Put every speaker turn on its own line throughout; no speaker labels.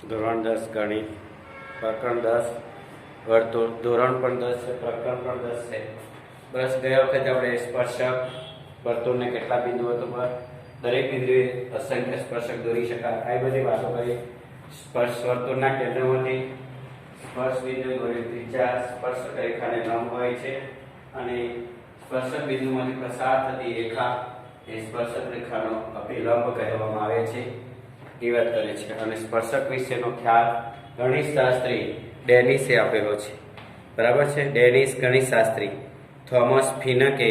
ધોરણ 10 ગણિત પ્રકરણ 10 વર્તુળ ધોરણ પણ 10 છે, પ્રકરણ પણ 10 છે. બસ ગયા વખતે આપણે સ્પર્શક વર્તુળને કેટલા બિંદુઓ પર દરેક બિંદુએ અસંખ્ય સ્પર્શક દોરી શકાય આ બધી વાતો કરી. સ્પર્શ વર્તુળના કેન્દ્રમાંથી સ્પર્શ બિંદુ દોરી ત્રિજ્યા સ્પર્શક રેખાને લંબ હોય છે અને સ્પર્શક બિંદુમાંથી પસાર થતી રેખા એ સ્પર્શક રેખાનો અભિલંબ કહેવામાં આવે છે એ વાત કરે છે. અને સ્પર્શક વિશેનો ખ્યાલ ગણિતશાસ્ત્રી ડેનિસે આપેલો છે, બરાબર છે. ડેનિસ ગણિતશાસ્ત્રી થોમસ ફિનકે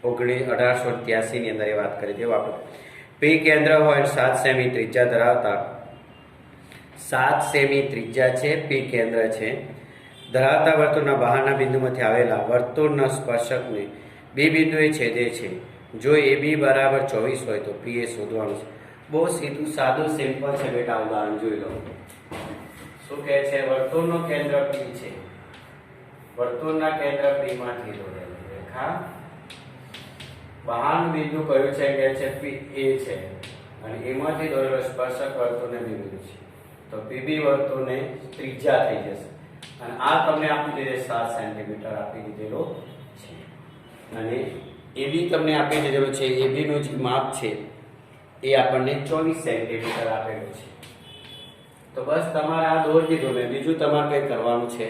1883 ની અંદર એ વાત કરી હતી. આપણે પી કેન્દ્ર હોય 7 સેમી ત્રિજ્યા ધરાવતા 7 સેમી ત્રિજ્યા છે પી કેન્દ્ર છે ધરાવતા વર્તુળના બહારના બિંદુમાંથી આવેલા વર્તુળના સ્પર્શકને બી બિંદુએ છેદે છે. જો એ બી બરાબર 24 હોય તો પી એ શોધવાનું છે. બહુ સીધું સાદું સિમ્પલ છે બેટા. ઉદાહરણ જોઈ લો. શું કહે છે? વર્તુળનું કેન્દ્ર પી છે. વર્તુળના કેન્દ્ર પી માંથી દોરેલી રેખા બહારનું બિંદુ કયું છે કે છે પી એ છે અને એમાંથી દોરેલો સ્પર્શક વર્તુળને બી બિંદુ છે. તો પીબી વર્તુળને ત્રિજ્યા થઈ જશે અને આ તમને આપી દીધે 7 સેન્ટીમીટર આપી દીધેલો છે અને એબી તમને આપી દીધેલો છે. એબી નું જે માપ છે એ આપણને 24 સેન્ટીમીટર આપેલું છે. તો બસ તમારે આ દોરી દીધું ને બીજું તમારે કંઈ કરવાનું છે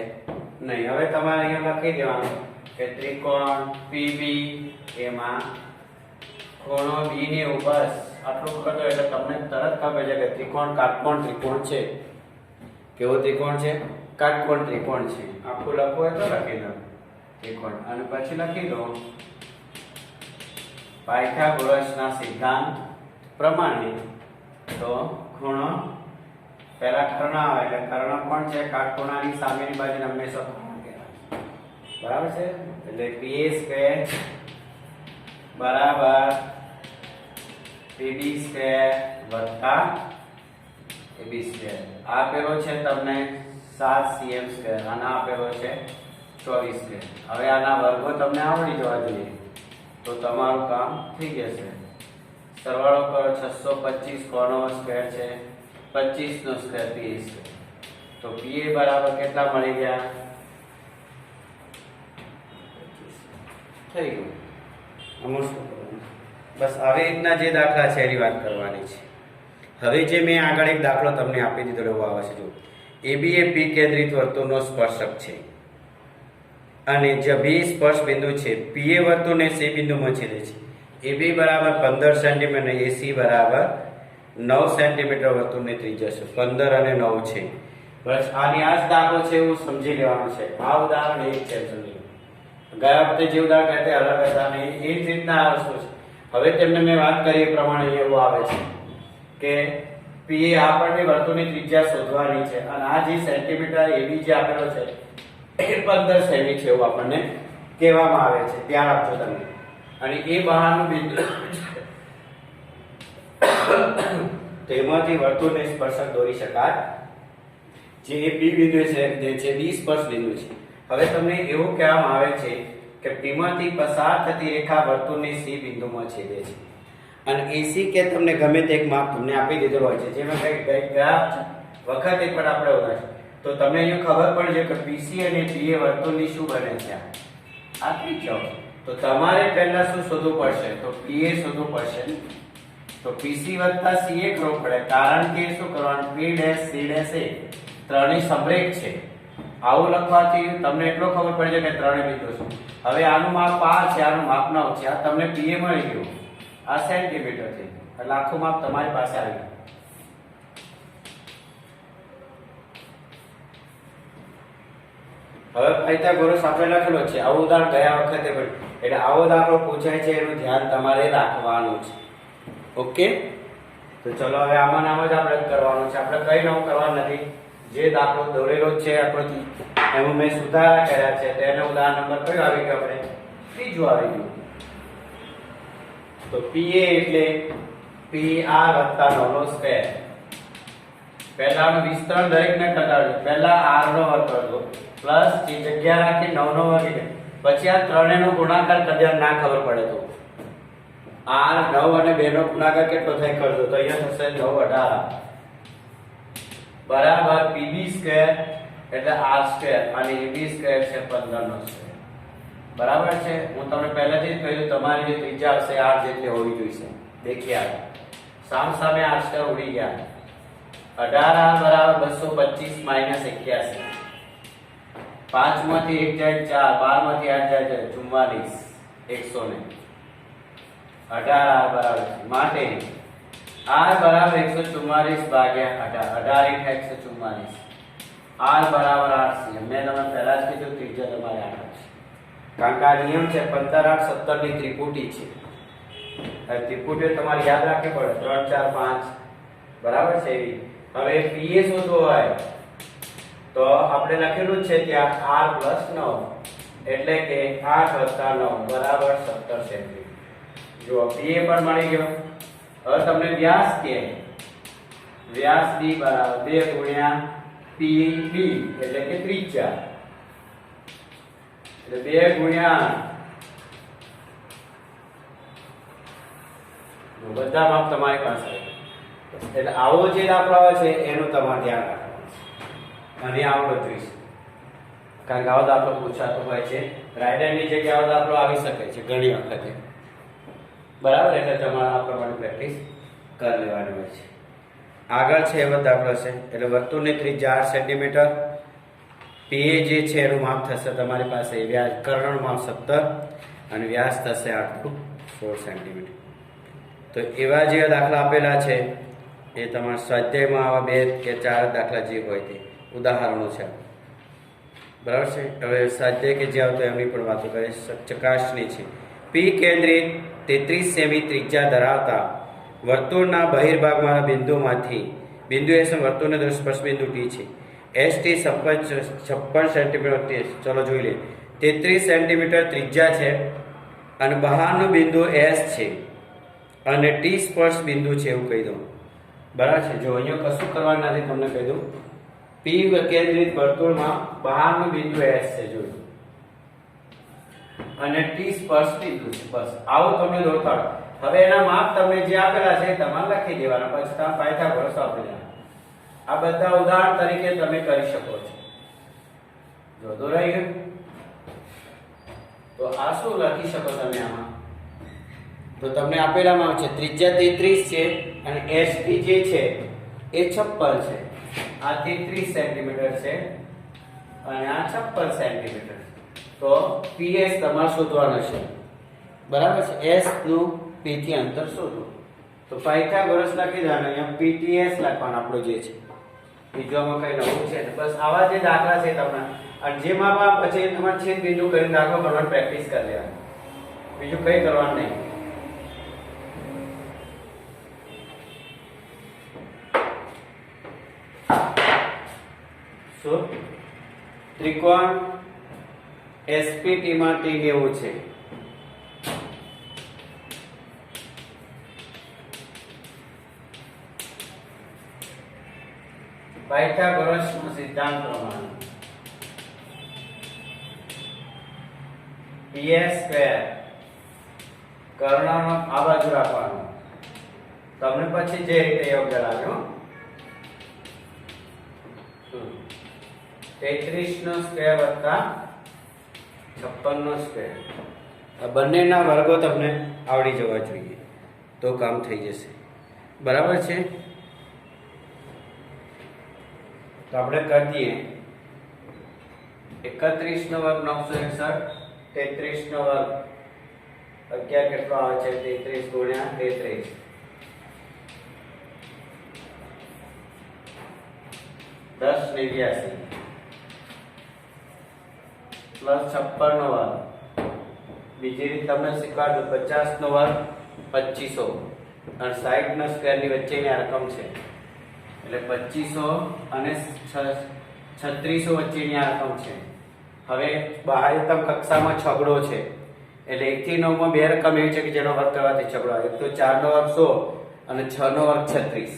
નહીં. હવે તમારે અહીંયા લખી દેવાનું કે ત્રિકોણ પીબી એમાં ખૂણો બી ની ઉપર આટલું કરતો એટલે તમને તરત ખબર છે કે ત્રિકોણ કાટકોણ ત્રિકોણ છે. કેવો ત્રિકોણ છે? કાટકોણ ત્રિકોણ છે. આખું લખવું હોય તો લખી દો ત્રિકોણ અને પછી લખી દો પાયથાગોરસના સિદ્ધાંત પ્રમાણે તો ખૂણો પહેલા કર્ણ આવે એટલે કર્ણ કોણ છે? કાટખૂણાની સામેની બાજુને હંમેશા ખૂણો કહેવાય, બરાબર છે. એટલે પી સ્ક્વેર બરાબર પીબી સ્ક્વેર વત્તા એબી સ્ક્વેર. આ આપેલો છે તમને 7 cm સ્ક્વેર અને આપેલો છે 24 સ્ક્વેર. હવે આના વર્ગો તમને આવડી જવા જોઈએ તો તમારું કામ થઈ જશે. સરવાળો કરો 625 કોનો સ્ક્વેર છે 25 નો સ્ક્વેર પી સ્ક્વેર. તો પી એ બરાબર કેટલા મળી ગયા? થઈ ગયું. બસ આવી રીતના જે દાખલા છે એની વાત કરવાની છે. હવે જે મેં આગળ એક દાખલો તમને આપી દીધો એવો આવે છે. જો એબી એ પી કેન્દ્રિત વર્તુળનો સ્પર્શક છે અને જે બી સ્પર્શ બિંદુ છે પી એ વર્તુળને સી બિંદુમાં છેદે છે. એબી બરાબર 15 સેન્ટીમીટર અને એસી બરાબર 9 સેન્ટીમીટર વર્તુળની ત્રિજ્યા છે. 15 અને 9 છે. બસ આની આ જ દાખલો છે એવું સમજી લેવાનું છે. આ ઉદાહરણ એક છે. સમજી ગયા વખતે જે ઉદાહરણ કહેતે અલગ હતા ને એ જ રીતના આ વસ્તુ છે. હવે તેમને મેં વાત કરી એ પ્રમાણે એવું આવે છે કે પી આપણને વર્તુળની ત્રિજ્યા શોધવાની છે અને આ જે સેન્ટીમીટર એબી જે આપેલો છે એ 15 સેમી છે એવું આપણને કહેવામાં આવે છે. ધ્યાન આપજો તમે. અને એ બહારનું બિંદુ તેમાંથી વર્તુળને સ્પર્શક દોરી શકાય જે બી બિંદુ છે જે છે બી સ્પર્શ બિંદુ છે. હવે તમને એવું કહેવામાં આવે છે કે પી માંથી પસાર થતી રેખા વર્તુળની સી બિંદુમાં છેદે છે અને એસી કે તમને ગમે તે એક માપ તમને આપી દીધેલો હોય છે. જેમાં કઈ ગ્રાફ વખતે પણ આપણે ઉદાહરણ તો તમને અહીંયા ખબર પડે છે કે પીસી અને પીએ વર્તુળની શું બને છે આ ત્રિજ્યાઓ. તો તમારે પહેલા શું શોધવું પડશે? તો પીએ શોધવું પડશે. તો પીસી વત્તા સીએ કરવું પડે કારણ કે શું કરવાનું? પી ડેશ સી ડેશ એ ત્રણેય સમરેખ છે. આવું લખવાથી તમને એટલો ખબર પડે છે કે ત્રણેય બિંદુ છે. હવે આનું માપ 5 છે, આનું માપ 9 છે. આ તમને પીએ મળી ગયું. આ સેન્ટીમીટર છે એટલે આખું માપ તમારી પાસે આવી ગયું. હવે પાયથાગોરસ આપણે લખેલો છે. આવું ઉદાહરણ ગયા વખતે પણ એટલે આવો દાખલો પૂછાય છે એનું ધ્યાન તમારે રાખવાનું છે. ઓકે. તો ચલો હવે આમાં નામ જ આપણે કરવાનું છે. આપણે કઈ નવું કરવાનું નથી. જે દાખલો દોરેલો છે આકૃતિ એમાં મેં સુધારા કર્યા છે તેને ઉદાહરણ નંબર કયો આવી ગયો? આપણે ત્રીજું આવી ગયું. તો પીએ એટલે પી આર વત્તા 9 નો સ્ક્વેર. પહેલાનું વિસ્તરણ દરેકને કરતા પહેલા આર નો વર્ગ કરજો પ્લસ જે જગ્યા રાખી 9 નો વર્ગ પછી આ ત્રણેયનો ગુણાકાર કર્યા ના ખબર પડે તો આર 9 અને 2 નો ગુણાકાર કેટલો થાય કરજો તો અહીંયા થશે 9 18 બરાબર પીબી સ્ક્વેર એટલે આર સ્ક્વેર અને એબી સ્ક્વેર છે 15 નો સ્ક્વેર. બરાબર છે. હું તમને પહેલાથી જ કહ્યું તમારી જે ત્રિજ્યા હશે આર જેટલી હોવી જોઈએ. દેખીએ આ સામ સામે આર સ્ક્વેર ઉડી ગયા. 18 આર બરાબર 225 માઈનસ 81. 5 માંથી 1 જાય 4, 12 માંથી 8 જાય 44, 100 ને 18 આર બરાબર માટે આર બરાબર 144 ભાગ્યા 18, 18 × 144. આર બરાબર 8 છે. મેં તમને પહેલા જ કીધું ત્રિજ્યા તમારે 8 છે. કારણ કે આ નિયમ છે 15 8 17 ની ત્રિપુટી છે. આ ત્રિપુટીઓ તમારે યાદ રાખવી પડે 3 4 5 બરાબર છે એવી. હવે પીએ શોધવો હોય તો આપણે લખેલું છે ત્યાં r + 9 એટલે કે 8 + 9 બરાબર 17 સેન્ટીમીટર. જો પીએ પણ મળી ગયો. હવે તમને વ્યાસ કે વ્યાસ d બરાબર 2 × pb એટલે કે ત્રિજ્યા એટલે 2 × બધા માપ તમારી પાસે. એટલે આવો જે દાખલો આવે છે એનું તમારે ધ્યાન રાખવાનું અને આવડો જોઈશે. કારણ કે આવો દાખલો પૂછાતો હોય છે. રાઇડરની જગ્યાએ આવો દાખલો આવી શકે છે ઘણી વખતે. બરાબર. એટલે તમારે આ પ્રમાણે પ્રેક્ટિસ કરી લેવાની હોય છે. આગળ છે એવો દાખલો છે. એટલે વર્તુળની ત્રિજ્યા 8 સેન્ટીમીટર. પીએ જે છે એનું માપ થશે તમારી પાસે વ્યાસ કર્ણનું માપ 17 અને વ્યાસ થશે 8 * 16 સેન્ટીમીટર. તો એવા જે દાખલા આપેલા છે એ તમારા સ્વાધ્યાયમાં આવા 2 કે 4 દાખલા જે હોય તે ઉદાહરણો છે. બરાબર છે. હવે સ્વાધ્યાય કે જે આવતો એમની પણ વાતો કરે ચકાસણી છે. પી કેન્દ્રિત 33 સેમી ત્રિજ્યા ધરાવતા વર્તુળના બહિર્ભાગમાં બિંદુમાંથી બિંદુ એસ વર્તુળનો સ્પર્શ બિંદુ ટી છે. S T 56 centimetre. ચલો જોઈ લે. 33 સેન્ટીમીટર ત્રિજ્યા છે અને બહારનું બિંદુ એસ છે અને ટી સ્પર્શ બિંદુ છે એવું કહી દઉં. બરાબર છે. જો અહીંયા કશું કરવાનું નથી તમને કહી દઉં. પી કેન્દ્રિત વર્તુળમાં બહારનું બિંદુ એસ છે જોયું અને ટી સ્પર્શ બિંદુ છે. બસ આવું તમને દોરતા. હવે એના માપ તમને જે આપેલા છે તમારે લખી દેવાના. પછી તમે પાયથાગોરસ આપી દેવાના. આ બધા ઉદાહરણ તરીકે તમે કરી શકો છો. જો દોરાઈ ગયું તો આ શું લખી શકો તમે આમાં? તો તમને આપેલામાં છે ત્રિજ્યા 33 છે અને એસટી જે છે એ 56 છે. આ 33 સેન્ટીમીટર છે અને આ 56 સેન્ટીમીટર. તો પીએસ તમારે શોધવાનો છે. બરાબર છે. એસ નું પી થી અંતર શોધો. તો પાયથાગોરસ લખી દેવાનું. અહીંયા પીટીએસ લખવાનું આપણો જે છે. બીજોમાં કઈ નવું છે. બસ આવા જે દાખલા છે તમને અને જે માપ પછી તમારે છેદ બિંદુ કરીને દાખલો કરવાની પ્રેક્ટિસ કરી લેવાની. બીજું કઈ કરવાનું નહીં. ત્રિકોણ એસપીટી માં ટી કેવું છે? પાયથાગોરસનો સિદ્ધાંત પ્રમાણે ps² કર્ણનો આ બાજુ રાખવાનો. તમને પછી જે રીતે યોગ્ય લાગ્યો 33 નો સ્ક્વેર વત્તા 56 નો સ્ક્વેર. આ બંનેના વર્ગો તમને આવડી જવા જોઈએ તો કામ થઈ જશે. બરાબર છે. તો આપણે કરી દઈએ 31 નો વર્ગ 961, 33 નો વર્ગ 11 કેટલો આવે છે? 33 ગુણ્યા 33 1089 પ્લસ 56 નો વર્ગ. બીજી રીત તમને શીખવાડું 50 નો વર્ગ 2500 અને 60 નો સ્ક્વેર ની વચ્ચેની આ રકમ છે એટલે 2500 અને 3600 વચ્ચેની આ રકમ છે. હવે બાહ્યતમ કક્ષામાં છગડો છે એટલે 1 થી 9 માં બે રકમ એવી છે કે જેનો વર્ગ કરવાથી છગડો આવે. એક તો 4 નો વર્ગ 100 અને 6 નો વર્ગ 36.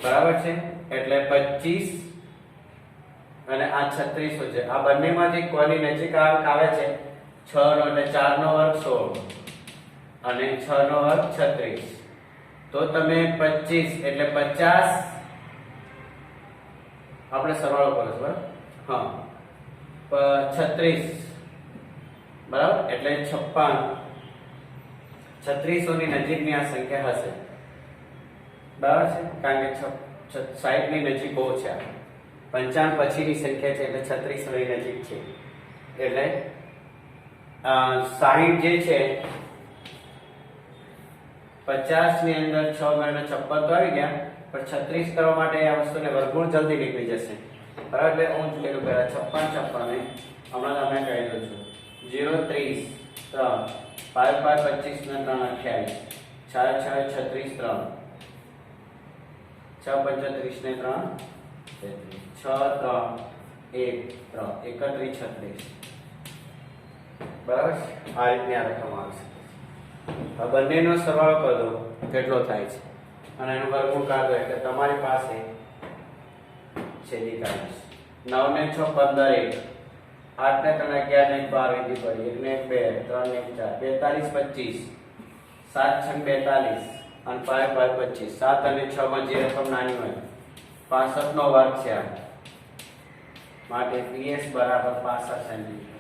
બરાબર છે. એટલે 25 અને આ 3600 છે. આ બંનેમાંથી કોની નજીક આવે છે? 6 નો એટલે 4 નો વર્ગ 16 અને 6 નો વર્ગ 36. તો તમે 25 એટલે 50 આપણે સરવાળો કરો બરાબર. હા 36 બરાબર એટલે 56 3600 ની નજીકની આ સંખ્યા હશે બરાબર છે, કારણ કે 60 ની નજીક બહુ છે. 55 પછીની સંખ્યા છે એટલે 3600 ની નજીક છે. એટલે 60 જે છે 50 ની અંદર 6 ગણને 56 તો આવી ગયા, પણ 36 કરવા માટે આ વસ્તુને વર્ગમૂળ જલ્દી નીકળી જશે બરાબર. એટલે હું લખેલું પહેલા 56 56 ને હમણાં તમને કહી દઉં છું. 0 30 3 5 5 25 ને 3 28 6 6 36 3 6 35 ને 3 6 3 1 3 31 36 બરાબર. આ રીતની આ રકમ આવશે. આ બંનેનો સરવાળો કરી દો કેટલો થાય છે અને એનો વર્ગમૂળ કાઢો એટલે તમારી પાસે છેદિકા આવશે. 9 ને 6 15 1 8 ને 3 11 ને 12 વીધી પડી 1 ને 2 3 ને 4 42 25 7 6 42 અને 5 5 25 7 અને 6 માં જે રકમ નાની હોય 65 નો વર્ગ છે આ માટે PS બરાબર 65 સેન્ટીમીટર.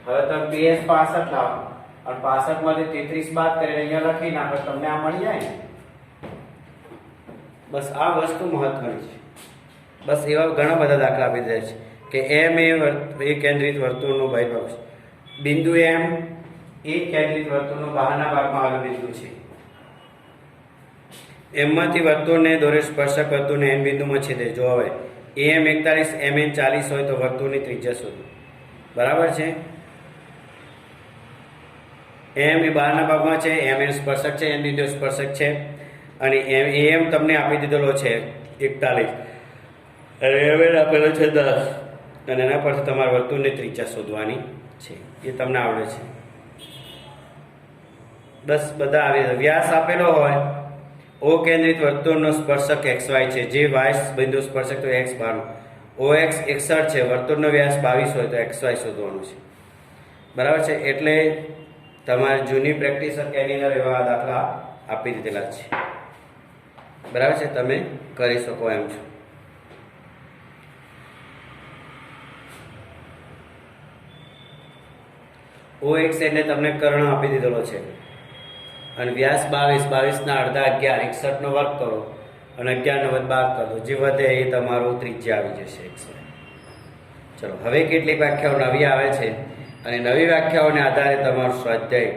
હવે તમે PS 65 લાવો અને 65 માંથી 33 બાદ કરીને અહીંયા લખી નાખો તમને આ મળી જાય ને. બસ આ વસ્તુ મહત્વની છે. બસ એવા ઘણા બધા દાખલા આપી દે છે કે M એ કેન્દ્રિત વર્તુળનો ભાગ છે. બિંદુ M એ કેન્દ્રિત વર્તુળનો બહારના ભાગમાં આવેલું બિંદુ છે. M માંથી વર્તુળને દોરે સ્પર્શક વર્તુળને N બિંદુમાં છેદે. જો હવે AM 41 MN 40 હોય તો વર્તુળની ત્રિજ્યા શોધો બરાબર છે. M એ બહારના ભાગમાં છે, MN સ્પર્શક છે, N બિંદુ સ્પર્શક છે અને AM તમને આપી દીધેલો છે 41 અને MN આપેલો છે 10 અને એના પરથી તમારે વર્તુળની ત્રિજ્યા શોધવાની છે. એ તમને આવડે છે. બસ બધા આવી વ્યાસ આપેલો હોય O કેન્દ્રિત વર્તુળનો સ્પર્શક XY છે, જે Y બિંદુ સ્પર્શક તો X બહારનો. OX 61 છે, વર્તુળનો વ્યાસ 22 હોય તો XY શોધવાનું છે બરાબર છે. એટલે તમારે જૂની પ્રેક્ટિસ એની અંદર એવા દાખલા આપી દીધેલા છે બરાબર છે. તમે કરી શકો એમ છો. OX એટલે તમને કર્ણ આપી દીધેલો છે અને વ્યાસ 22 ના અડધા 11 61 નો વર્ગ કરો અને 11 નો 12 કરો. જે વધે એ તમારું ત્રિજ્યા આવી જશે XY. ચલો હવે કેટલીક વ્યાખ્યાઓ નવી આવે છે અને નવી વ્યાખ્યાઓને આધારે તમારું સ્વાધ્યાય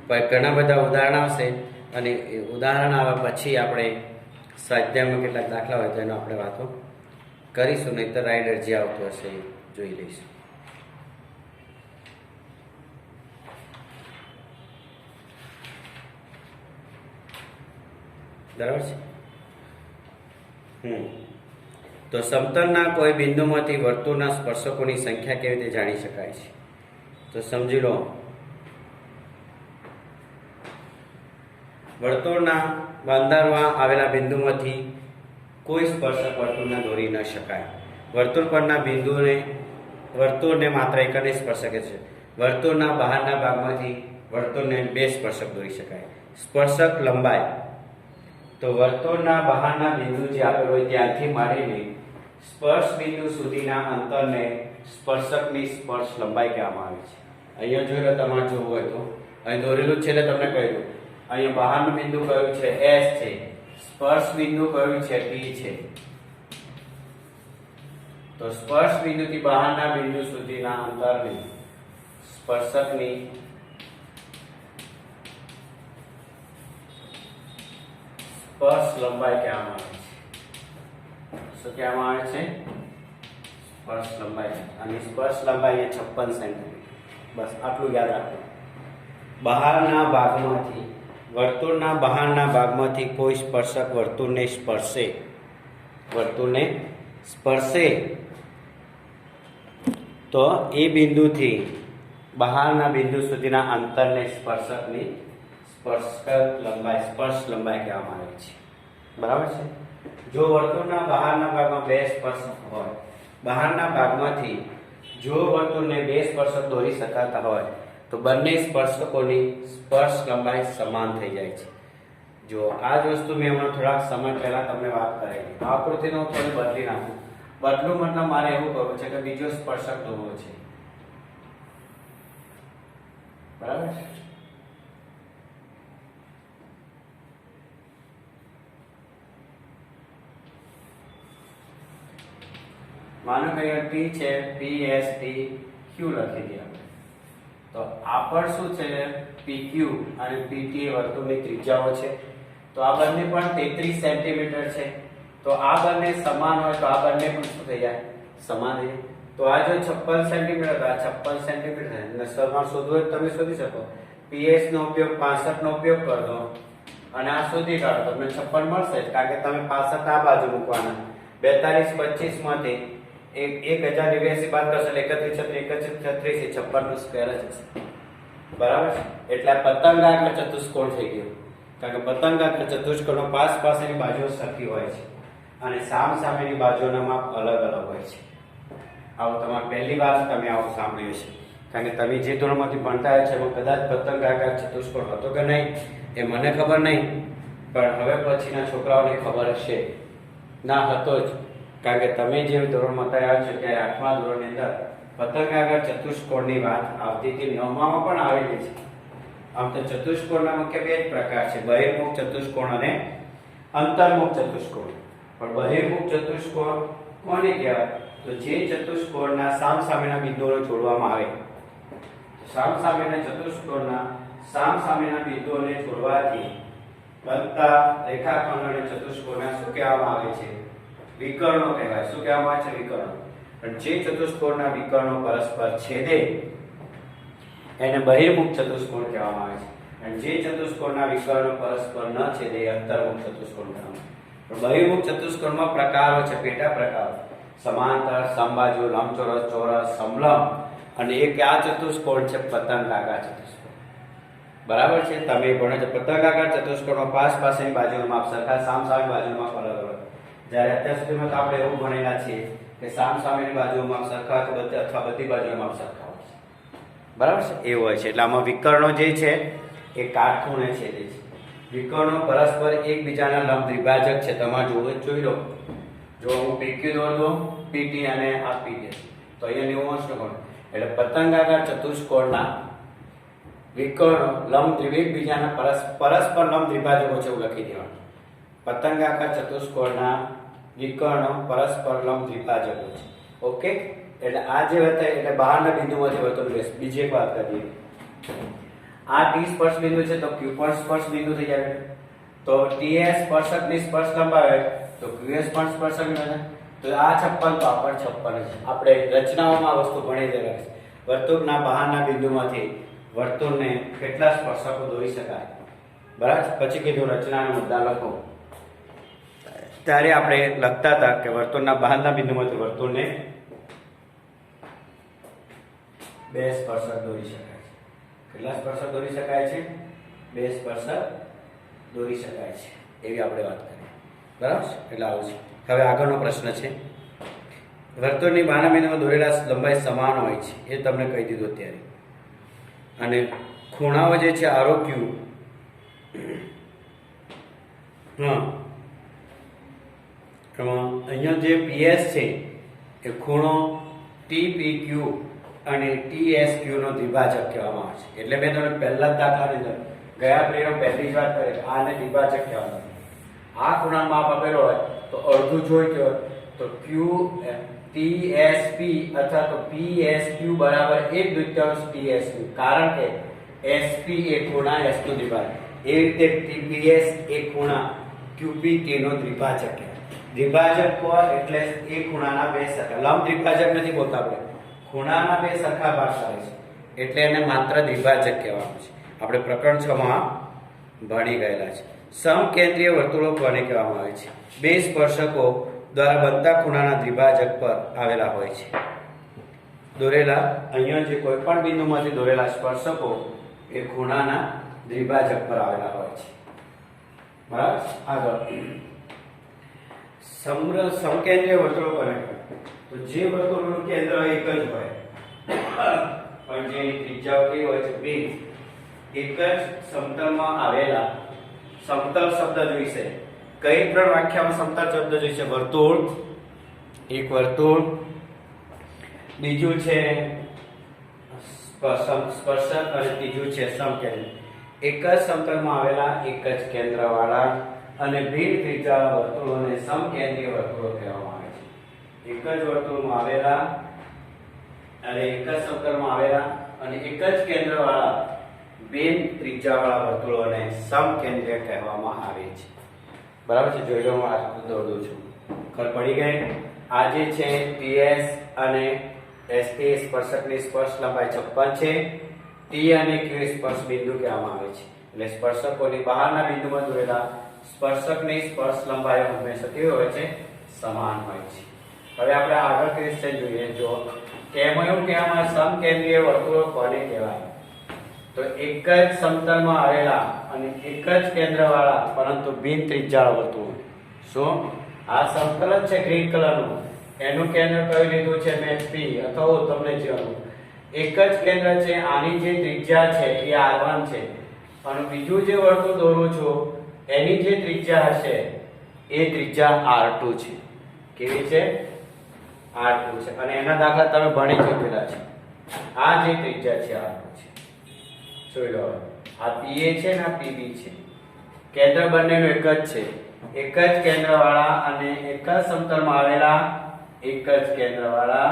પર ઘણા બધા ઉદાહરણ આવશે અને એ ઉદાહરણ આવ્યા પછી આપણે સ્વાધ્યાયમાં કેટલાક દાખલા હોય તો એનો આપણે વાતો કરીશું. નહીં તો રાઇડર જે આવતું હશે એ જોઈ લઈશું. બરાબર છે. તો સમતલના કોઈ બિંદુમાંથી વર્તુળના સ્પર્શકોની સંખ્યા કેવી રીતે જાણી શકાય છે? તો સમજી લો, વર્તુળના બંધારણમાં આવેલા બિંદુમાંથી કોઈ સ્પર્શક વર્તુળને દોરી ન શકાય. વર્તુળ પરના વર્તુળને માત્ર એક જ સ્પર્શક છે. વર્તુળના બહારના ભાગમાંથી વર્તુળને બે સ્પર્શક દોરી શકાય. સ્પર્શક લંબાઈ તો વર્તુળના બહારના બિંદુ જે આપેલ હોય ત્યાંથી માંડીને સ્પર્શ બિંદુ સુધીના અંતરને સ્પર્શકની સ્પર્શ લંબાઈ કહેવામાં આવે છે. અહીંયા જોઈ લો, તમારે જોવું હોય તો અહીં દોરેલું છે એટલે તમને કહી દઉં. અહીંયા બહારનું બિંદુ કયું છે? S છે. સ્પર્શ બિંદુ કયું છે? T છે. તો સ્પર્શ બિંદુથી બહારના બિંદુ સુધીના અંતરને સ્પર્શકની સ્પર્શ લંબાઈ કહેવામાં આવે છે. શું કહેવામાં આવે છે? સ્પર્શ લંબાઈ. અને સ્પર્શ લંબાઈ 56 સેન્ટીમીટર. બસ આટલું યાદ રાખો. બહારના ભાગમાંથી વર્તુળના બહારના ભાગમાંથી કોઈ સ્પર્શક વર્તુળને સ્પર્શે તો એ બિંદુથી બહારના બિંદુ સુધીના અંતરને સ્પર્શકની સ્પર્શ લંબાઈ કહેવામાં આવે છે. બરાબર છે. જો વર્તુળના બહારના ભાગમાં બે સ્પર્શક હોય, બહારના ભાગમાંથી જો વર્તુળને બે સ્પર્શક દોરી શકાતા હોય તો બંને સ્પર્શકોની સ્પર્શ લંબાઈ સમાન થઈ જાય છે. જો આ જ વસ્તુ મેં હમણાં થોડાક સમય પહેલા તમને વાત કરેલી. આ આકૃતિને હું થોડી બદલી નાખું. બદલું મતલબ મારે એવું કરવું છે કે બીજો સ્પર્શક દોરવો છે, બરાબર. માનો કે ટી છે, પી એસ ટી ક્યુ લખી દઈએ આપણે. તો આ પર શું છે, પી ક્યુ અને પી ટી વર્તુળની ત્રિજ્યાઓ છે. તો આ બંને પણ 33 સેન્ટીમીટર છે. તો આ બંને સમાન હોય તો આ બંને પણ શું થઈ જાય, સમાન થઈ જાય. તો આ જો 56 સેન્ટીમીટર તો આ 56 સેન્ટીમીટર અને સમાન શોધવું હોય તમે શોધી શકો. પીએસ નો ઉપયોગ 65 નો ઉપયોગ કરજો અને આ શોધી કાઢો, તમને 56 મળશે જ, કારણ કે તમે 65 આ બાજુ મૂકવાના. 42 25 માંથી 1082 બાદ કરશો એટલે 31 36 56 નો સ્ક્વેર જ હશે, બરાબર. એટલે પતંગાકાર ચતુષ્કોણ થઈ ગયો, કારણ કે પતંગાકાર ચતુષ્કોણનો પાસેની બાજુઓ સરખી હોય છે અને સામેની બાજુઓના માપ અલગ અલગ હોય છે. આવું તમારે પહેલી વાર તમે આવું સાંભળ્યું છે, કારણ કે તમે જે ધોરણમાંથી ભણતા હોય છે એમાં કદાચ પતંગાકાર ચતુષ્કોણ હતો કે નહીં એ મને ખબર નહીં, પણ હવે પછીના છોકરાઓને ખબર હશે. ના હતો જ, કારણ કે તમે જે ધોરણમાં આવ્યા છો ત્યારે 8મા ધોરણની અંદર પતંગાકાર ચતુષ્કોણની વાત આવતી હતી, 9મામાં પણ આવેલી છે. આમ તો ચતુષ્કોણના મુખ્ય બે જ પ્રકાર છે, બહિર્મુખ ચતુષ્કોણ અને અંતર્મુખ ચતુષ્કોણ. પણ બહિર્મુખ ચતુષ્કોણ કોને કહેવાય, તો જે ચતુષ્કોણના સામસામેના બિંદુઓને જોડવામાં આવે. સામસામેના ચતુષ્કોણના સામસામેના બિંદુઓને જોડવાથી બનતા રેખાખંડ અને ચતુષ્કોણને શું કહેવામાં આવે છે, વિકર્ણો કહેવાય. શું કહેવામાં આવે છે, વિકર્ણો. પણ જે ચતુષ્કોણના વિકર્ણો પરસ્પર છેદે એને બહિર્મુખ ચતુષ્કોણ કહેવામાં આવે છે, અને જે ચતુષ્કોણના વિકર્ણો પરસ્પર ન છેદે એ અંતર્મુખ ચતુષ્કોણ કહેવામાં આવે. પણ બહિર્મુખ ચતુષ્કોણમાં પ્રકારો છે, પેટા પ્રકારો: સમાંતર, સમબાજુ, લંબચોરસ, ચોરસ, સમલંબ, અને એક આ ચતુષ્કોણ છે પતંગાકાર ચતુષ્કોણ, બરાબર છે. તમે ભણો છો પતંગાકાર ચતુષ્કોણમાં પાસેની બાજુનું માપ સરખા, સામસામેની બાજુનું માપ અલગ અલગ. જ્યારે અત્યાર સુધીમાં તો આપણે એવું ભણેલા છીએ કે સામસામેની બાજુનું માપ સરખા અથવા બધી બાજુનું માપ સરખા હોય છે, બરાબર છે. એવું હોય છે. એટલે આમાં વિકર્ણો જે છે એ કાટખૂણે છેદે છે. વિકર્ણો પરસ્પર એકબીજાના લંબ દ્વિભાજક છે. તમારે જોઈ લો, જો હું પીક્યુ દોર દઉં, પીટી અને આ પીટી, તો અહીંયા 90 અંશનો કોણ, એટલે પતંગાકાર ચતુષ્કોણના વિકર્ણો લંબ એકબીજાના પરસ્પર લંબ દ્વિભાજકો છે એવું લખી દેવાનું. પતંગાકાર ચતુષ્કોણના વિકર્ણો પરસ્પર લંબ દ્વિભાજકો છે. ઓકે, એટલે આ જે હતા એટલે બહારના બિંદુમાંથી વર્તુળ બેસ. બીજી એક વાત કરીએ, આ ટી સ્પર્શ બિંદુ છે તો ક્યુ પણ સ્પર્શ બિંદુ થઈ જાય. તો ટીએસ સ્પર્શકની સ્પર્શ લંબાવે તો ક્યુએસ પણ સ્પર્શક બને. તો આ 56 તો આ પણ 56 છે. આપણે રચનાઓમાં વસ્તુ ભણી દેવા છે. વર્તુળના બહારના બિંદુમાંથી વર્તુળને કેટલા સ્પર્શકો દોરી શકાય, બરાબર. પછી કીધું રચનાના મુદ્દા લખો. ત્યારે આપણે લખતા હતા કે વર્તુળના બહારના બિંદુમાંથી વર્તુળને 2 સ્પર્શક દોરી શકાય છે. કેટલા સ્પર્શક દોરી શકાય છે? 2 સ્પર્શક દોરી શકાય છે, એવી આપણે વાત કરીએ, બરાબર. એટલે આવું છે. હવે આગળનો પ્રશ્ન છે, વર્તુળની બહારના બિંદુમાં દોરેલા લંબાઈ સમાન હોય છે, એ તમને કહી દીધું અત્યારે. અને ખૂણાઓ જે છે આરોક્યુ, અહીંયા જે પીએસ છે એ ખૂણો ટીપીક્યુ અને ટીએસક્યુ નો દ્વિભાજક કહેવામાં આવે છે. એટલે મેં તમને પહેલા જ દાખલાની અંદર ગયા પ્લેનો પહેલી જ વાત કરી, આને દ્વિભાજક કહેવામાં આવે. આ ખૂણાનો માપ આપેલો હોય તો અડધું જોઈ ગયો તો ક્યુ ટીએસપી અથવા તો પીએસક્યુ બરાબર 1/2 ટીએસક્યુ, કારણ કે એસપી એ ખૂણા એસ નો દ્વિભાજક. એ રીતે ટીપીએસ એ ખૂણા ક્યુપીટી નો દ્વિભાજક કહેવાય. દ્વિભાજક હોય એટલે એ ખૂણાના 2 સરખા, લંબ દ્વિભાજક નથી બોલતા આપણે, ખૂણાના 2 સરખા ભાગ કરે છે એટલે એને માત્ર દ્વિભાજક કહેવાનું છે. આપણે પ્રકરણ 6 માં ભણી ગયેલા છે. સમકેન્દ્રીય વર્તુળો કોને કહેવામાં આવે છે? 2 સ્પર્શકો દ્વારા બનતા ખૂણાના દ્વિભાજક પર આવેલા હોય છે. દોરેલા અહીંયા જે કોઈ પણ બિંદુમાંથી દોરેલા સ્પર્શકો એ ખૂણાના દ્વિભાજક પર આવેલા હોય છે, બરાબર. આગળ સમકેન્દ્રીય વર્તુળો કોને કહેવાય? તો જે વર્તુળનું કેન્દ્ર એક જ હોય પણ જેની ત્રિજ્યાઓ કેવી હોય છે, બે, એક જ સમતલમાં આવેલા સમતલ શબ્દ જોઈશે. કઈ 3 વ્યાખ્યામાં સમતલ શબ્દ જોઈશે? વર્તુળ, એક વર્તુળ, બીજું છે સ્પર્શક અને ત્રીજું છે સમકેન્દ્ર. એક જ સમતલમાં આવેલા એક જ કેન્દ્રવાળા અને ભિન્ન ત્રિજ્યાવાળા વર્તુળોને સમકેન્દ્રીય વર્તુળો કહેવામાં આવે છે. એક જ વર્તુળમાં આવેલા અને એક જ સમતલમાં આવેલા અને એક જ કેન્દ્રવાળા ભિન્ન ત્રિજ્યાવાળા વર્તુળોને સમકેન્દ્રીય કહેવામાં આવે છે. બરાબર છે? જોઈ લો, હું આ દોરું છું. ખબર પડી ગઈ? આ જે છે PS અને ST સ્પર્શકની સ્પર્શ લંબાઈ 56 છે. T અને Q સ્પર્શ બિંદુ કહેવામાં આવે છે. એટલે સ્પર્શકોની બહારના બિંદુમાં દોરેલા સ્પર્શકની સ્પર્શ લંબાઈઓ હંમેશા કેવી હોય છે? સમાન હોય છે. હવે આપણે આગળ ક્વેશ્ચન જોઈએ. જો કેમયું કે આમાં સમકેન્દ્રીય વર્તુળો કોને કહેવાય? તો એક જ સમતલમાં આવેલા અને એક જ કેન્દ્રવાળા પરંતુ ભિન્ન ત્રિજ્યાવાળા વર્તુળો. શું? આ સમતલ જ છે ગ્રીન કલરનું, એનું કેન્દ્ર કયું લીધું છે? મેં P અથવા હું તમને જણાવું. એક જ કેન્દ્ર છે, આની જે ત્રિજ્યા છે એ R1 છે અને બીજું જે વર્તુળ દોરું છું એની જે ત્રિજ્યા હશે એ ત્રિજ્યા R2 છે. કેવી છે? R2 છે. અને એના દાખલા તમે ભણી ચૂકેલા છે. આ જે ત્રિજ્યા છે R2 છે. જોઈ લો, આ PA છે ને આ PB છે. કેન્દ્ર બંનેનું એક જ છે. એક જ કેન્દ્રવાળા અને એક જ સમતલમાં આવેલા એક જ કેન્દ્રવાળા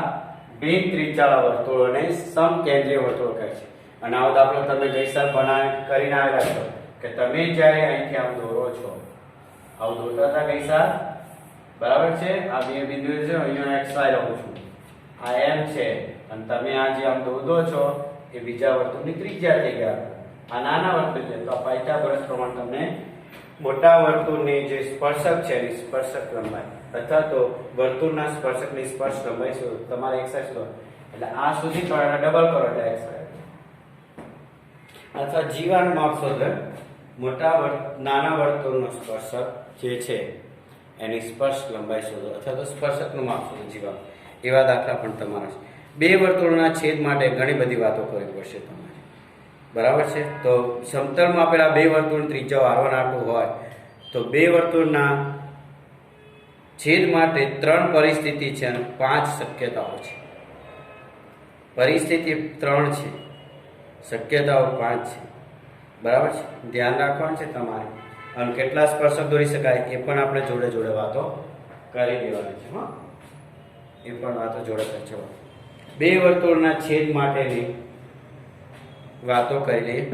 ભિન્ન ત્રિજ્યાવાળા વર્તુળોને સમકેન્દ્રીય વર્તુળો કહે છે. અને આવો દાખલો તમે ગઈસાલ કરીને આવેલા છો કે તમે જ્યારે અહીંથી આમ દોરો છો, આવું દોરતા હતા ગઈસાલ, બરાબર છે? આ બે બિંદુ છે, અહીંયા XY લઉં છું, આ M છે અને તમે આ જે આમ દોરો છો એ બીજા વર્તુળની ત્રિજ્યા થઈ ગયા. આ નાના વર્તુળ છે તો આ પાયથાગોરસ પ્રમાણ તમને મોટા વર્તુળની જે સ્પર્શક છે એની સ્પર્શક લંબાઈ અથવા તો વર્તુળના સ્પર્શકની સ્પર્શ લંબાઈ શું તમારે xy લો એટલે આ સુધી કરો અને ડબલ કરો એટલે xy. અથવા જીવાનું માપ શોધો. નાના વર્તુળનો સ્પર્શક જે છે એની સ્પર્શ લંબાઈ શોધો અથવા તો સ્પર્શકનું માપ શોધો જીવા. એવા દાખલા પણ તમારા છે. બે વર્તુળોના છેદ માટે ઘણી બધી વાતો કરવી પડશે તમારે. બરાબર છે? તો સમતલમાં આપેલા બે વર્તુળની ત્રિજ્યા R1 R2 હોય તો બે વર્તુળના છેદ માટે 3 પરિસ્થિતિ છે અને 5 શક્યતાઓ છે. પરિસ્થિતિ 3 છે, શક્યતાઓ 5 છે. બરાબર છે? ધ્યાન રાખવાનું છે તમારે. અને કેટલા સ્પર્શક દોરી શકાય એ પણ આપણે જોડે જોડે વાતો કરી દેવાની છે. હા, એ પણ વાતો જોડે કરજો. બે વર્તુળના છેદ માટેની વાતો કરી લઈએ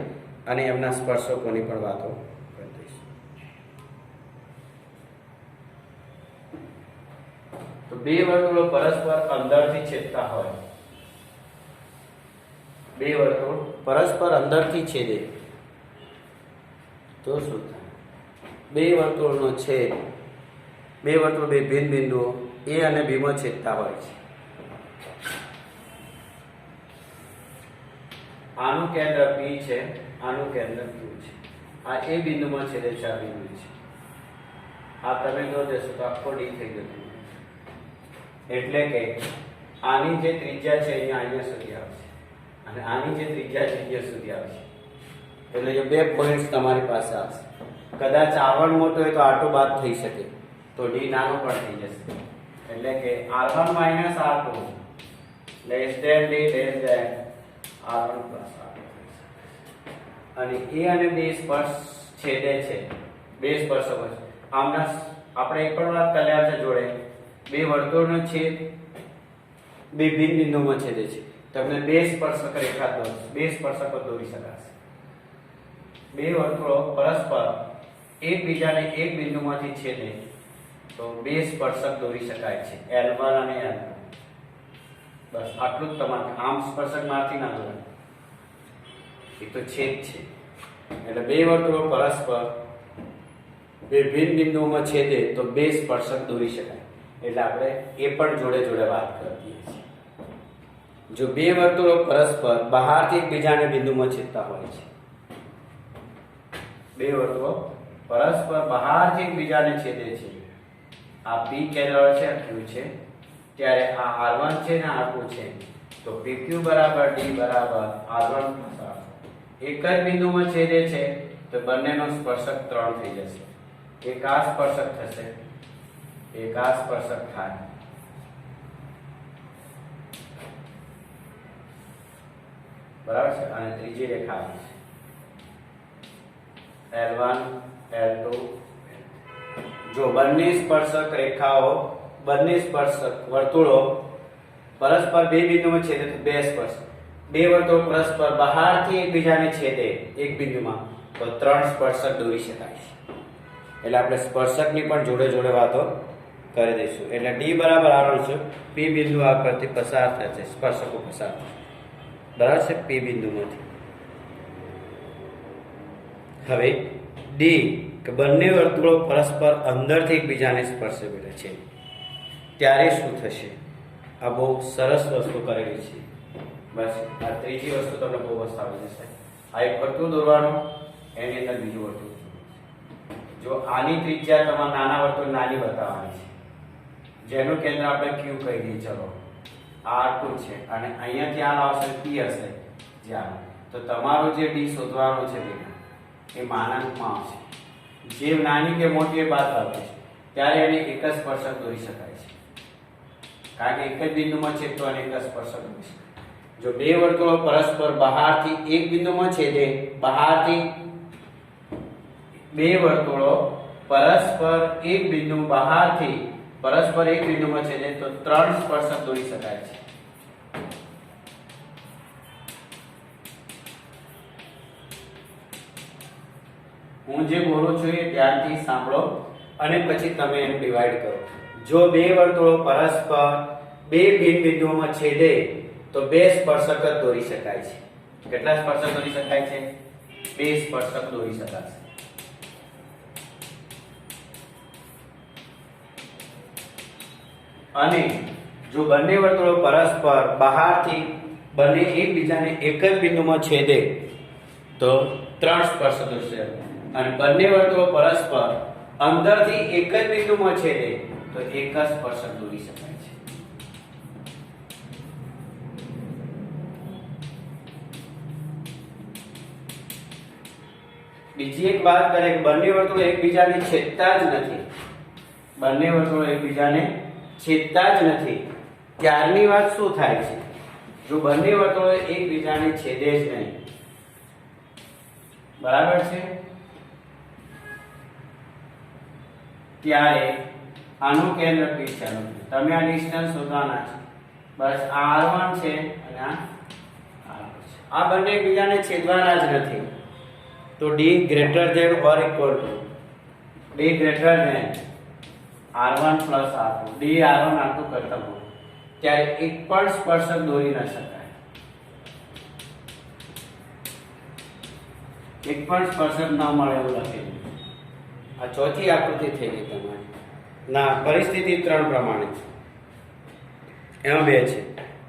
અને એમના સ્પર્શકોની પણ વાતો કરી દઈશું. તો બે વર્તુળો પરસ્પર અંદરથી છેદતા હોય, બે વર્તુળ પરસ્પર અંદરથી છેદે તો શું થાય? બે વર્તુળનો છેદ, બે વર્તુળ બે ભિન્ન બિંદુઓ A અને B માં છેદતા હોય છે. આનું કેન્દ્ર P છે, આનું કેન્દ્ર Q છે. આ A બિંદુમાં છેદે છે, આ બિંદુ છે. આ તમે જો દેશો તો આખો D થઈ ગયો. એટલે કે આની જે ત્રિજ્યા છે અહીંયા સુધી આવશે અને આની જે ત્રિજ્યા છે અહીંયા સુધી આવશે. એટલે જો બે પોઈન્ટ્સ તમારી પાસે આવશે. કદાચ R1 મોટો હોય તો R2 બાદ થઈ શકે, તો D નાનો પણ થઈ જશે. એટલે કે R1 - R2 less than D less than R1 plus R2. અને A અને B સ્પર્શ છેદે છે, બે સ્પર્શકો છે. આમના આપણે એક પણ વાત કરી છે જોડે, બે વર્તુળનો છેદ બે ભિન્ન બિંદુમાં છેદે છે. તમને બે સ્પર્શક રેખા દોરશે, બે સ્પર્શકો દોરી શકાશે. બે વર્તુળો પરસ્પર એકબીજાને એક બિંદુમાંથી છેદે તો બે સ્પર્શક દોરી શકાય છે, L1 અને L2. બસ આટલું જ તમારે. આમ સ્પર્શક મારથી ના દોરાય, એ તો છેદ છે. એટલે બે વર્તુળો પરસ્પર બે ભિન્ન બિંદુઓમાં છેદે તો બે સ્પર્શક દોરી શકાય. એટલે આપણે એ પણ જોડે જોડે વાત કરીએ છીએ. જો બે વર્તુળો પરસ્પર બહારથી એકબીજાને બિંદુમાં છેદતા હોય છે, બે વર્તુળો પરસ્પર બહારથી એકબીજાને છેદે છે, આ P કેન્દ્ર છે, Q છે, ત્યારે આ R1 છે ને R2 છે, તો PQ = D = R1 + R2. એક જ બિંદુમાં છેદે છે તો બંનેનો સ્પર્શક 3 થઈ જશે. એક આ સ્પર્શક થશે, એક આ સ્પર્શક થાય. બરાબર છે. અને ત્રીજી રેખા આવી છે L1 L2. જો બંને સ્પર્શક રેખાઓ, બંને સ્પર્શક વર્તુળો પરસ્પર બે બિંદુમાં છેદે તો બે સ્પર્શક, બે વર્તુળો પરસ્પર બહારથી એકબીજાને છેદે એક બિંદુમાં તો 3 સ્પર્શક દોરી શકાય છે. એટલે આપણે સ્પર્શકની પણ જોડે જોડે વાતો કરી દઈશું. એટલે D બરાબર આરણ છે P બિંદુ આ પરથી પસાર થાય છે, સ્પર્શકો પસાર થાય બરાબર છે P બિંદુમાંથી. હવે D કે બંને વર્તુળો પરસ્પર અંદરથી એકબીજાને સ્પર્શેલા છે ત્યારે શું થશે? આ બહુ સરસ વસ્તુ કરેલી છે. બસ આ ત્રીજી વસ્તુ તમને બહુ મસ્ત આવી જશે. આ એક વર્તુળ દોરવાનું, એની અંદર બીજું વર્તુળ. જો આની ત્રિજ્યા તમારે નાના વર્તુળ નાની બતાવવાની છે, જેનું કેન્દ્ર આપણે Q કહી દઈએ. ચલો આ R2 છે અને અહીંયાથી આ આવશે P હશે જ્યાં, તો તમારો જે D શોધવાનો છે એ માનાંકમાં આવશે. જે નાની કે મોટી એ બાદ આવે છે ત્યારે એને એક જ સ્પર્શક દોરી શકાય છે, કારણ કે એક જ બિંદુમાં છેદતો અને એક જ સ્પર્શક દોરી શકાય. જો બે વર્તુળો પરસ્પર બહારથી એક બિંદુમાં છેદે, બહારથી બે વર્તુળો પરસ્પર એક બિંદુ બહારથી પરસ્પર એક બિંદુમાં છેદે તો 3 સ્પર્શક દોરી શકાય છે. હું જે બોલું છું એ ધ્યાનથી સાંભળો અને પછી તમે એનું ડિવાઈડ કરો. જો બે વર્તુળો પરસ્પર બે બિંદુઓમાં છેદે તો 2 સ્પર્શક જ દોરી શકાય છે. કેટલા સ્પર્શક દોરી શકાય છે? 2 સ્પર્શક દોરી શકાશે. અને જો બંને વર્તુળો પરસ્પર બહારથી બંને એકબીજાને એક જ બિંદુમાં છેદે તો 3 સ્પર્શક દોરશે. અને બંને વર્તુળો પરસ્પર અંદરથી એક જ બિંદુમાં છેદે તો એક જ સ્પર્શક દોરી શકાય છે. બીજી એક વાત કરીએ કે બંને વર્તુળો એકબીજાને છેદતા જ નથી, બંને વર્તુળો એકબીજાને છેદતા જ નથી ત્યારની વાત શું થાય છે? જો બંને વર્તુળો એકબીજાને છેદે જ નહીં, બરાબર છે, ત્યારે આનું કેન્દ્ર P છે. તમે આ ડિસ્ટન્સ શોધવાના છે. બસ આ R1 છે અને આ R2 છે. આ બંને એકબીજાને છેદવાના જ નથી. તો D greater than or equal to D greater than R1 plus R2, D R1 R2 કરતા હોય ત્યારે એક પણ સ્પર્શક દોરી ન શકાય. એક પણ સ્પર્શક ન મળે એવું લખેલું. આ ચોથી આકૃતિ થઈ ગઈ તમારી. ના, પરિસ્થિતિ 3 પ્રમાણે છે, એમાં 2 છે.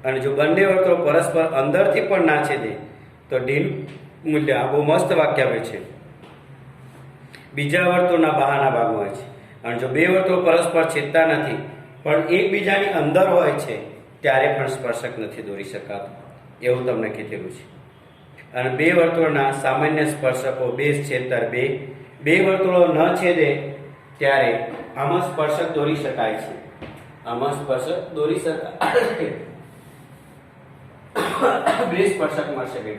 અને જો બંને વર્તુળો પરસ્પર અંદરથી પણ ના છેદે તો D નું મૂલ્ય, આ બહુ મસ્ત વાક્ય આવે છે, બીજા વર્તુળના બહારના ભાગમાં હોય છે. અને જો બે વર્તુળો પરસ્પર છેદતા નથી પણ એકબીજાની અંદર હોય છે ત્યારે પણ સ્પર્શક નથી દોરી શકાતું એવું તમને કીધેલું છે. અને બે વર્તુળના સામાન્ય સ્પર્શકો 2 છેદતા 2, બે વર્તુળો ન છેદે ત્યારે આમાં સ્પર્શક દોરી શકાય છે, આમાં સ્પર્શક દોરી શકાય. 2 સ્પર્શક મળશે બે,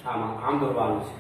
આમાં આમ દોરવાનું છે.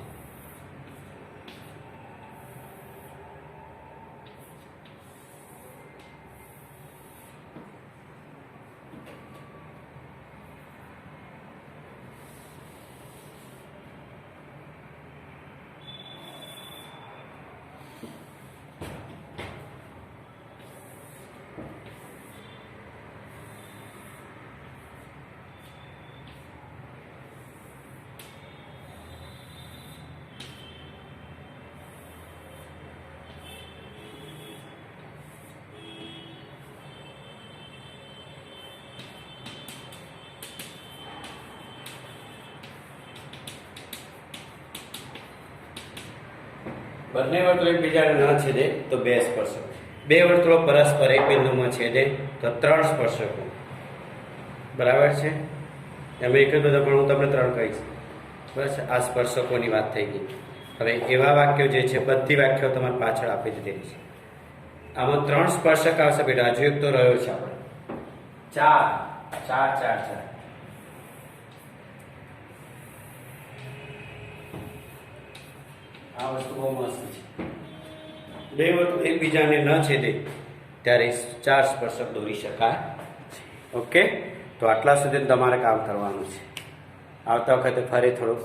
બંને વર્તુળો એકબીજાને ન છેદે તો 2 સ્પર્શક, બે વર્તુળો પરસ્પર એક બિંદુમાં છેદે તો 3 સ્પર્શકો. બરાબર છે? એમ એક જ બધા પણ હું તમને 3 કહીશ. બરાબર છે? આ સ્પર્શકોની વાત થઈ ગઈ. હવે એવા વાક્યો જે છે બધી વ્યાખ્યાઓ તમારે પાછળ આપી દીધેલી છે. આમાં 3 સ્પર્શક આવશે બેટા. હજુ એક તો રહ્યો છે આપણે 4. આ વસ્તુ બહુ મસ્ત છે. બે વસ્તુ એકબીજાને ન છેદે ત્યારે 4 સ્પર્શક દોરી શકાય. ઓકે, તો આટલા સુધી તમારે કામ કરવાનું છે. આવતા વખતે ફરી થોડુંક